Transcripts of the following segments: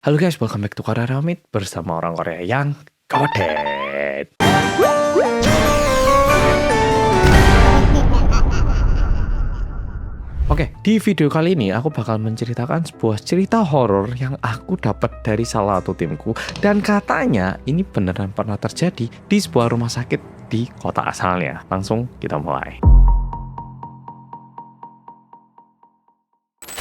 Halo guys, welcome back to Korea Ramit bersama orang Korea yang kodet. Oke, di video kali ini aku bakal menceritakan sebuah cerita horor yang aku dapat dari salah satu timku dan katanya ini beneran pernah terjadi di sebuah rumah sakit di kota asalnya. Langsung kita mulai.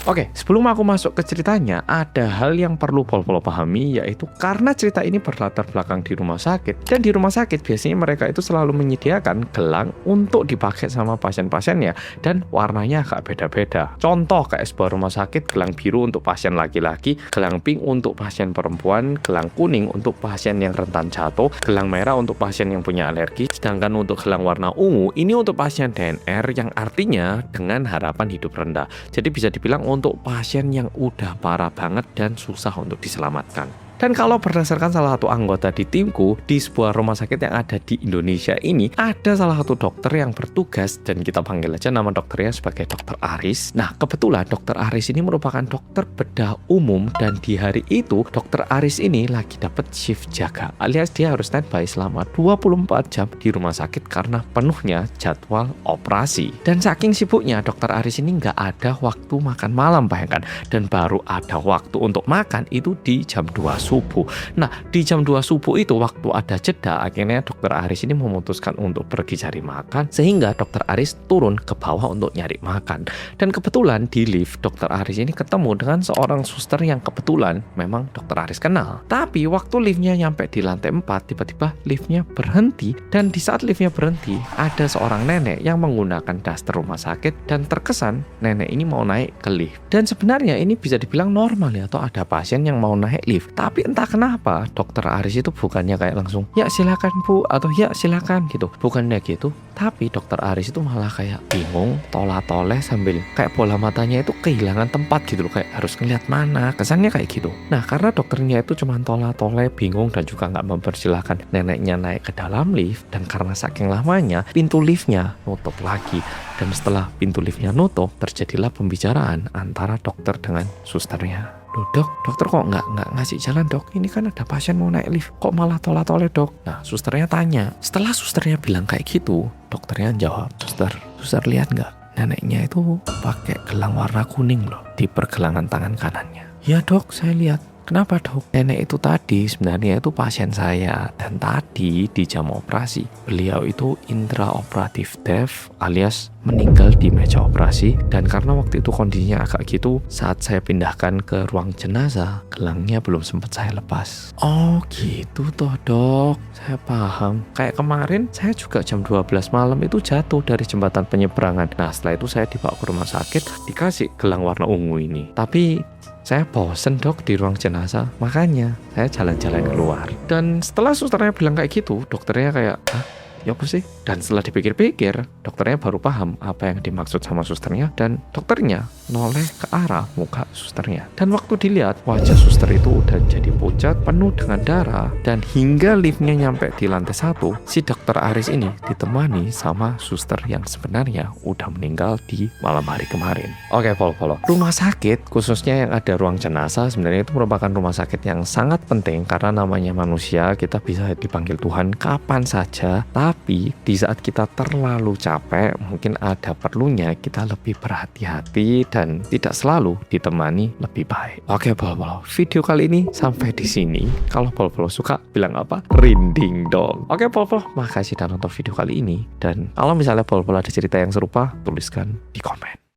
Oke, sebelum aku masuk ke ceritanya, ada hal yang perlu Pol-Pol pahami, yaitu karena cerita ini berlatar belakang di rumah sakit, dan di rumah sakit biasanya mereka itu selalu menyediakan gelang untuk dipakai sama pasien-pasiennya, dan warnanya agak beda-beda. Contoh kayak sebuah rumah sakit, gelang biru untuk pasien laki-laki, gelang pink untuk pasien perempuan, gelang kuning untuk pasien yang rentan jatuh, gelang merah untuk pasien yang punya alergi, sedangkan untuk gelang warna ungu, ini untuk pasien DNR yang artinya dengan harapan hidup rendah. Jadi bisa dibilang untuk pasien yang udah parah banget dan susah untuk diselamatkan. Dan kalau berdasarkan salah satu anggota di timku, di sebuah rumah sakit yang ada di Indonesia ini, ada salah satu dokter yang bertugas, dan kita panggil aja nama dokternya sebagai Dokter Aris. Nah, kebetulan Dokter Aris ini merupakan dokter bedah umum, dan di hari itu, Dokter Aris ini lagi dapat shift jaga, alias dia harus standby selama 24 jam di rumah sakit karena penuhnya jadwal operasi. Dan saking sibuknya, Dokter Aris ini nggak ada waktu makan malam, bayangkan. Dan baru ada waktu untuk makan itu di jam 2 subuh. Nah, di jam 2 subuh itu waktu ada jeda, akhirnya Dokter Aris ini memutuskan untuk pergi cari makan, sehingga Dokter Aris turun ke bawah untuk nyari makan. Dan kebetulan di lift, Dokter Aris ini ketemu dengan seorang suster yang kebetulan memang Dokter Aris kenal. Tapi waktu liftnya nyampe di lantai 4, tiba-tiba liftnya berhenti, dan di saat liftnya berhenti, ada seorang nenek yang menggunakan daster rumah sakit, dan terkesan nenek ini mau naik ke lift. Dan sebenarnya ini bisa dibilang normal ya, atau ada pasien yang mau naik lift. Tapi entah kenapa Dokter Aris itu bukannya kayak langsung ya silakan bu atau ya silakan gitu, bukannya gitu. Tapi Dokter Aris itu malah kayak bingung, tola-toleh sambil kayak bola matanya itu kehilangan tempat gitu loh, kayak harus ngeliat mana, kesannya kayak gitu. Nah, karena dokternya itu cuma tola-toleh, bingung, dan juga nggak mempersilahkan neneknya naik ke dalam lift, dan karena saking lamanya pintu liftnya nutup lagi. Dan setelah pintu liftnya nutup, terjadilah pembicaraan antara dokter dengan susternya. Loh dok, dokter kok nggak ngasih jalan dok? Ini kan ada pasien mau naik lift, kok malah tola-toleh dok? Nah, susternya tanya. Setelah susternya bilang kayak gitu, dokternya jawab, suster lihat nggak? Neneknya itu pakai gelang warna kuning loh di pergelangan tangan kanannya. Ya dok, saya lihat. Kenapa dok? Nenek itu tadi sebenarnya itu pasien saya, dan tadi di jam operasi beliau itu intraoperatif death alias meninggal di meja operasi, dan karena waktu itu kondisinya agak gitu, saat saya pindahkan ke ruang jenazah gelangnya belum sempat saya lepas. Oh gitu toh dok, saya paham. Kayak kemarin saya juga jam 12 malam itu jatuh dari jembatan penyeberangan. Nah setelah itu saya dibawa ke rumah sakit, dikasih gelang warna ungu ini. Tapi saya bosen dok di ruang jenazah, makanya saya jalan-jalan keluar. Dan setelah susternya bilang kayak gitu, dokternya kayak, hah? Ya apa sih? Dan setelah dipikir-pikir, dokternya baru paham apa yang dimaksud sama susternya, dan dokternya noleh ke arah muka susternya. Dan waktu dilihat, wajah suster itu udah jadi pucat, penuh dengan darah, dan hingga liftnya nyampe di lantai 1, si Dokter Aris ini ditemani sama suster yang sebenarnya udah meninggal di malam hari kemarin. Oke, Pol-Pol. Rumah sakit, khususnya yang ada ruang jenazah, sebenarnya itu merupakan rumah sakit yang sangat penting karena namanya manusia, kita bisa dipanggil Tuhan kapan saja. Tapi di saat kita terlalu capek, mungkin ada perlunya kita lebih berhati-hati dan tidak selalu ditemani lebih baik. Oke, Pol-Pol, video kali ini sampai di sini. Kalau Pol-Pol suka, bilang apa? Rinding dong. Oke, Pol-Pol, makasih udah nonton video kali ini. Dan kalau misalnya Pol-Pol ada cerita yang serupa, tuliskan di komen.